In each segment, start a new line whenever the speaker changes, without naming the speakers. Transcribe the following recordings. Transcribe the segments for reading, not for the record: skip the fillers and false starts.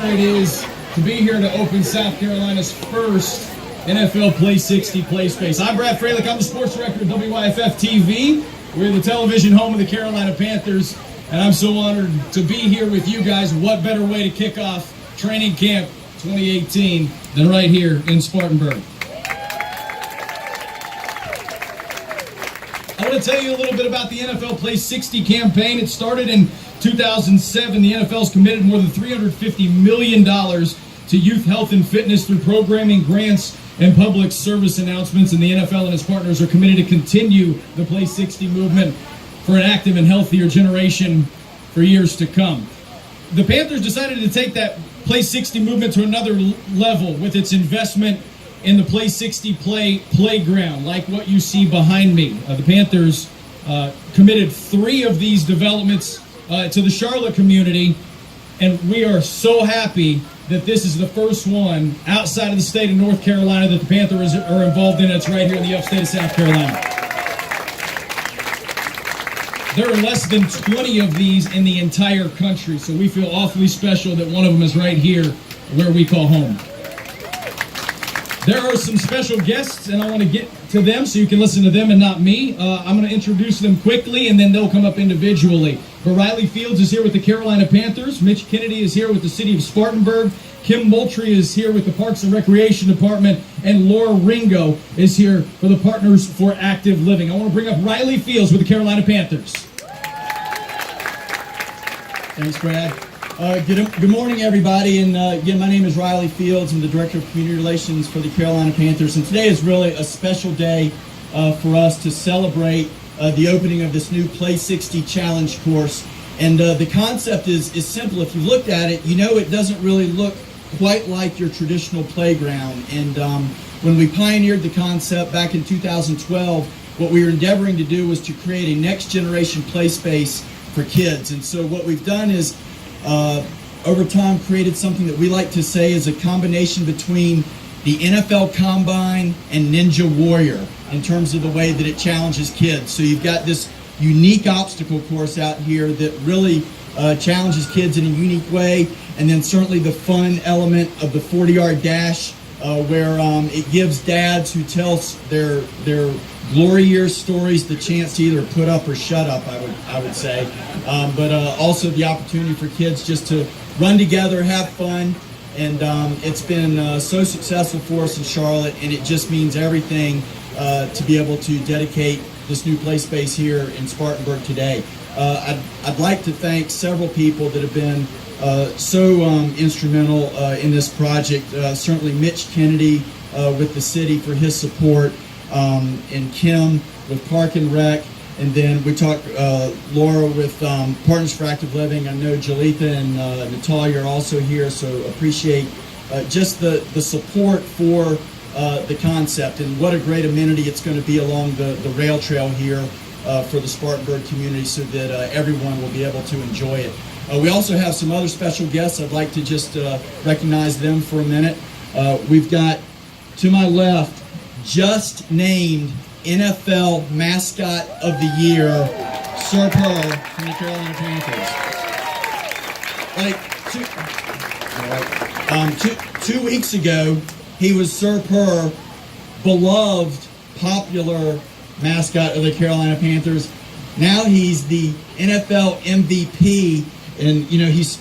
honor it is to be here to open South Carolina's first NFL Play 60 play space. I'm Brad Freilich. I'm the sports director of WYFF TV. We're the television home of the Carolina Panthers, and I'm so honored to be here with you guys. What better way to kick off training camp 2018 than right here in Spartanburg? I want to tell you a little bit about the NFL Play 60 campaign. It started in 2007. The NFL's committed more than $350 million to youth health and fitness through programming, grants, and public service announcements. And the NFL and its partners are committed to continue the Play 60 movement for an active and healthier generation for years to come. The Panthers decided to take that Play 60 movement to another level with its investment in the Play 60 playground, like what you see behind me. The Panthers committed 3 of these developments to the Charlotte community, and we are so happy that this is the first one outside of the state of North Carolina that the Panthers are involved in. It's right here in the upstate of South Carolina. There are less than 20 of these in the entire country, so we feel awfully special that one of them is right here where we call home. There are some special guests, and I want to get to them so you can listen to them and not me. I'm going to introduce them quickly, and then they'll come up individually. But Riley Fields is here with the Carolina Panthers. Mitch Kennedy is here with the city of Spartanburg. Kim Moultrie is here with the Parks and Recreation Department. And Laura Ringo is here for the Partners for Active Living. I want to bring up Riley Fields with the Carolina Panthers.
Thanks, Brad. Good morning, everybody. And again, my name is Riley Fields. I'm the Director of Community Relations for the Carolina Panthers. And today is really a special day for us to celebrate the opening of this new Play 60 Challenge course. And the concept is simple. If you looked at it, you know it doesn't really look quite like your traditional playground. And when we pioneered the concept back in 2012, what we were endeavoring to do was to create a next generation play space for kids. And so what we've done is over time created something that we like to say is a combination between the NFL Combine and Ninja Warrior in terms of the way that it challenges kids. So you've got this unique obstacle course out here that really challenges kids in a unique way, and then certainly the fun element of the 40-yard dash where it gives dads who tell their glory years stories the chance to either put up or shut up, I would say. But also the opportunity for kids just to run together, have fun, and it's been so successful for us in Charlotte, and it just means everything to be able to dedicate this new play space here in Spartanburg today. I'd like to thank several people that have been so instrumental in this project. Certainly Mitch Kennedy with the city for his support, and Kim with Park and Rec, and then we talked Laura with Partners for Active Living. I know Jalitha and Natalia are also here, so appreciate just the support for the concept, and what a great amenity it's going to be along the rail trail here for the Spartanburg community, so that everyone will be able to enjoy it. We also have some other special guests. I'd like to just recognize them for a minute. We've got, to my left, just named NFL Mascot of the Year, Sir Purr from the Carolina Panthers. Two weeks ago, he was Sir Purr, beloved, popular mascot of the Carolina Panthers. Now he's the NFL MVP, and you know he's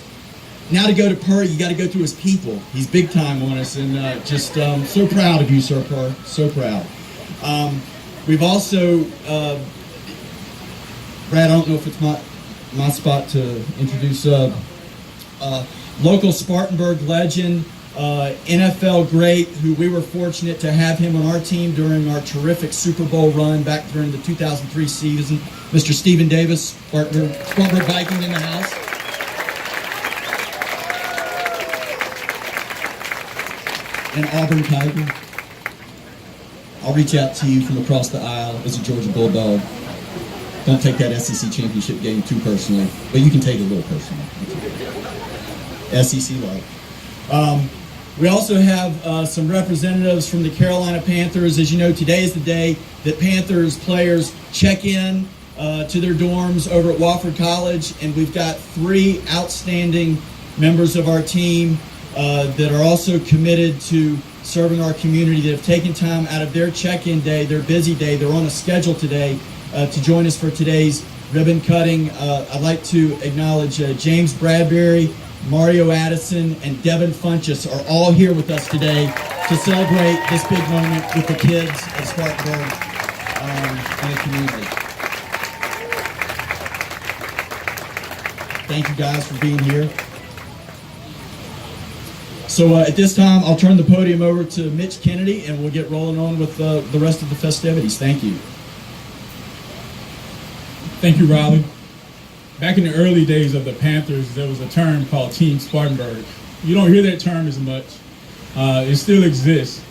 now to go to Purr, you got to go through his people. He's big time on us, and just so proud of you, Sir Purr. So proud. We've also, Brad, I don't know if it's my spot to introduce local Spartanburg legend, NFL great, who we were fortunate to have him on our team during our terrific Super Bowl run back during the 2003 season. Mr. Stephen Davis, Spartanburg Viking in the house. And Auburn Tiger. I'll reach out to you from across the aisle as a Georgia Bulldog. Don't take that SEC championship game too personally, but you can take it a little personally. SEC love. We also have some representatives from the Carolina Panthers. As you know, today is the day that Panthers players check in to their dorms over at Wofford College, and we've got 3 outstanding members of our team that are also committed to serving our community, that have taken time out of their check-in day, their busy day, they're on a schedule today to join us for today's ribbon cutting. I'd like to acknowledge James Bradbury, Mario Addison, and Devin Funchess are all here with us today to celebrate this big moment with the kids of Spartanburg and the community. Thank you guys for being here. So at this time, I'll turn the podium over to Mitch Kennedy, and we'll get rolling on with the rest of the festivities. Thank you.
Thank you, Riley. Back in the early days of the Panthers, there was a term called Team Spartanburg. You don't hear that term as much. It still exists.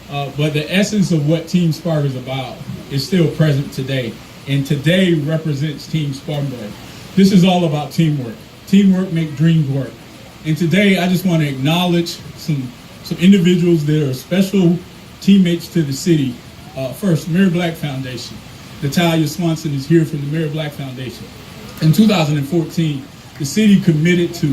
But the essence of what Team Spark is about is still present today. And today represents Team Spartanburg. This is all about teamwork. Teamwork makes dreams work. And today I just want to acknowledge some individuals that are special teammates to the city. First, Mary Black Foundation. Natalia Swanson is here from the Mary Black Foundation. In 2014, the city committed to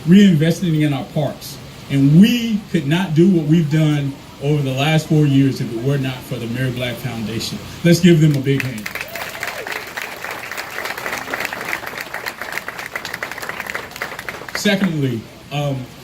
reinvesting in our parks. And we could not do what we've done over the last 4 years if it were not for the Mary Black Foundation. Let's give them a big hand. Secondly,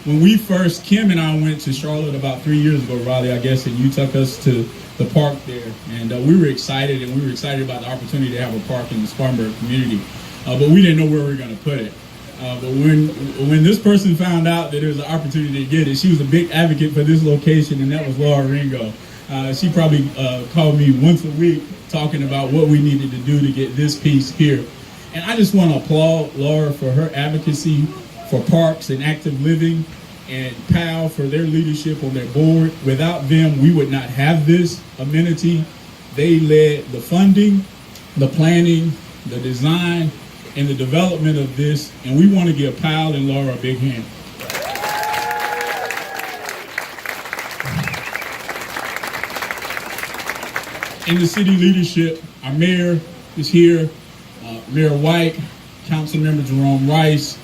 when we first, Kim and I went to Charlotte about 3 years ago, Raleigh, I guess, and you took us to the park there. And we were excited, about the opportunity to have a park in the Spartanburg community. But we didn't know where we were going to put it. But when this person found out that there was an opportunity to get it, she was a big advocate for this location, and that was Laura Ringo. She probably called me once a week talking about what we needed to do to get this piece here. And I just want to applaud Laura for her advocacy for parks and active living, and PAL for their leadership on their board. Without them, we would not have this amenity. They led the funding, the planning, the design, and the development of this, and we want to give PAL and Laura a big hand. In the city leadership, our mayor is here, Mayor White, Councilmember Jerome Rice,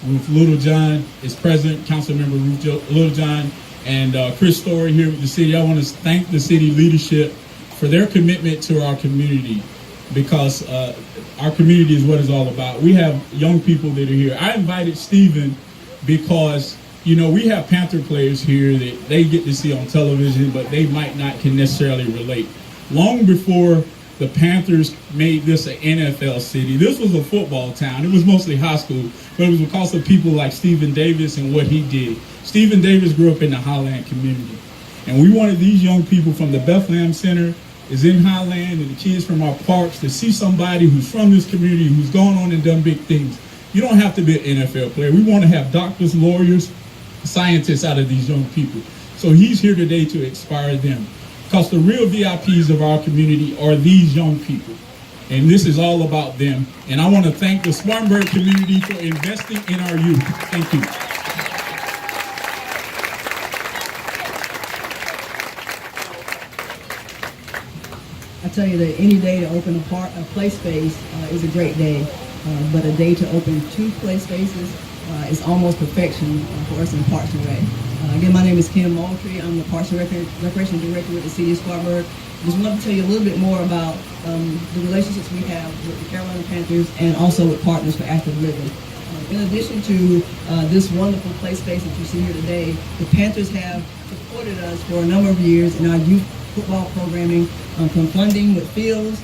Ruth Littlejohn is present, Councilmember Ruth Littlejohn, and Chris Story here with the city. I want to thank the city leadership for their commitment to our community, because our community is what it's all about. We have young people that are here. I invited Stephen because, you know, we have Panther players here that they get to see on television, but they might not can necessarily relate. Long before the Panthers made this an NFL city, this was a football town. It was mostly high school, but it was because of people like Stephen Davis and what he did. Stephen Davis grew up in the Highland community, and we wanted these young people from the Bethlehem Center is in Highland and the kids from our parks to see somebody who's from this community, who's gone on and done big things. You don't have to be an NFL player. We want to have doctors, lawyers, scientists out of these young people. So he's here today to inspire them, because the real VIPs of our community are these young people. And this is all about them. And I want to thank the Spartanburg community for investing in our youth. Thank you.
I tell you that any day to open a play space is a great day, but a day to open 2 play spaces is almost perfection for us in Parks and Rec. Again, my name is Kim Moultrie. I'm the Parks and Recreation Director with the City of Spartanburg. Just wanted to tell you a little bit more about the relationships we have with the Carolina Panthers and also with Partners for Active Living. In addition to this wonderful play space that you see here today, the Panthers have supported us for a number of years in our youth football programming, from funding with fields.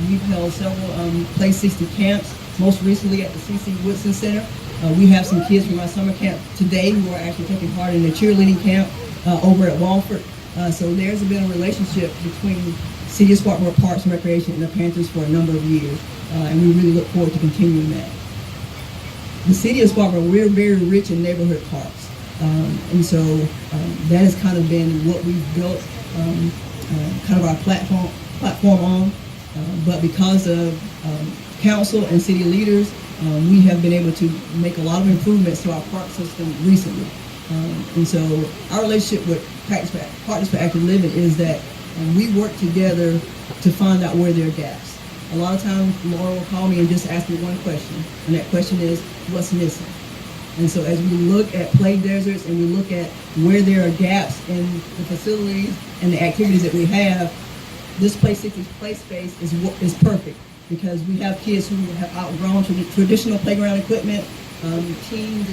We've held several Play 60 camps, most recently at the C.C. Woodson Center. We have some kids from our summer camp today who are actually taking part in the cheerleading camp over at Walford. So there's been a relationship between City of Spartanburg Parks and Recreation and the Panthers for a number of years, and we really look forward to continuing that. The City of Spartanburg, we're very rich in neighborhood parks, and so that has kind of been what we've built kind of our platform on, but because of council and city leaders, we have been able to make a lot of improvements to our park system recently. And so our relationship with Partners for Active Living is that we work together to find out where there are gaps. A lot of times Laura will call me and just ask me one question, and that question is, what's missing? And so as we look at play deserts and we look at where there are gaps in the facilities and the activities that we have, this Play 60 play space is perfect, because we have kids who have outgrown traditional playground equipment, teens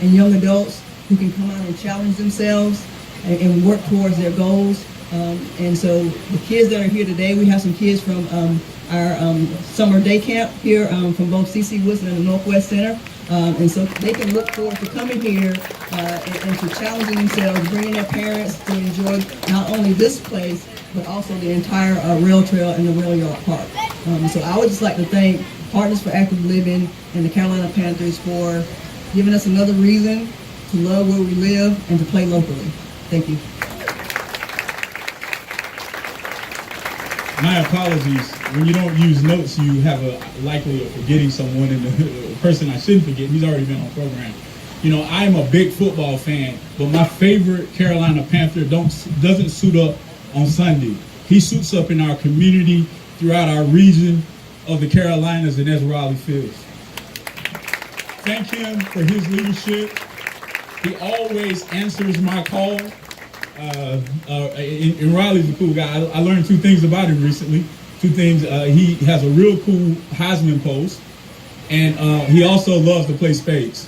and young adults who can come out and challenge themselves and work towards their goals. And so the kids that are here today, we have some kids from our summer day camp here from both C.C. Woodson and the Northwest Center. And so they can look forward to coming here and to challenging themselves, bringing their parents to enjoy not only this place, but also the entire rail trail and the rail yard park. So I would just like to thank Partners for Active Living and the Carolina Panthers for giving us another reason to love where we live and to play locally. Thank you.
My apologies. When you don't use notes, you have a likely of forgetting someone, and the person I shouldn't forget, he's already been on program. You know, I'm a big football fan, but my favorite Carolina Panther doesn't suit up on Sunday. He suits up in our community, throughout our region of the Carolinas, and that's Riley Fields. Thank him for his leadership. He always answers my call. And Riley's a cool guy. I learned two things about him recently. Two things. He has a real cool Heisman post, and he also loves to play spades.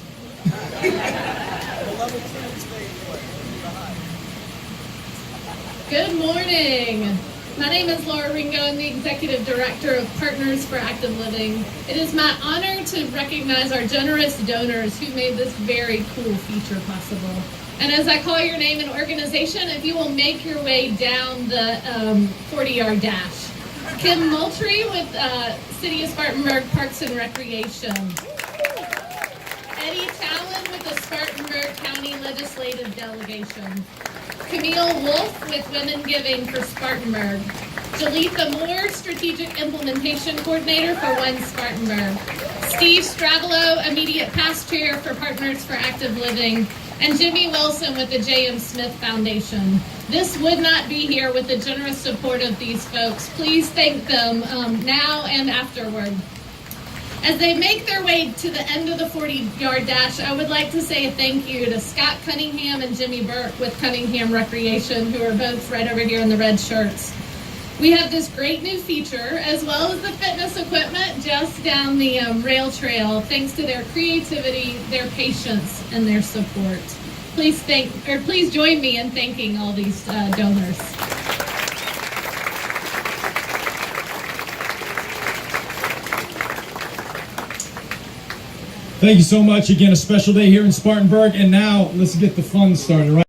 Good morning. My name is Laura Ringo. I'm the Executive Director of Partners for Active Living. It is my honor to recognize our generous donors who made this very cool feature possible. And as I call your name and organization, if you will make your way down the 40-yard dash. Kim Moultrie with City of Spartanburg Parks and Recreation. Eddie Talon with the Spartanburg County Legislative Delegation. Camille Wolf with Women Giving for Spartanburg. Jalitha Moore, Strategic Implementation Coordinator for One Spartanburg. Steve Stravelo, Immediate Past Chair for Partners for Active Living. And Jimmy Wilson with the J.M. Smith Foundation. This would not be here with the generous support of these folks. Please thank them now and afterward. As they make their way to the end of the 40-yard dash, I would like to say a thank you to Scott Cunningham and Jimmy Burke with Cunningham Recreation, who are both right over here in the red shirts. We have this great new feature, as well as the fitness equipment just down the rail trail, thanks to their creativity, their patience, and their support. Please join me in thanking all these donors.
Thank you so much. Again, a special day here in Spartanburg. And now let's get the fun started, right?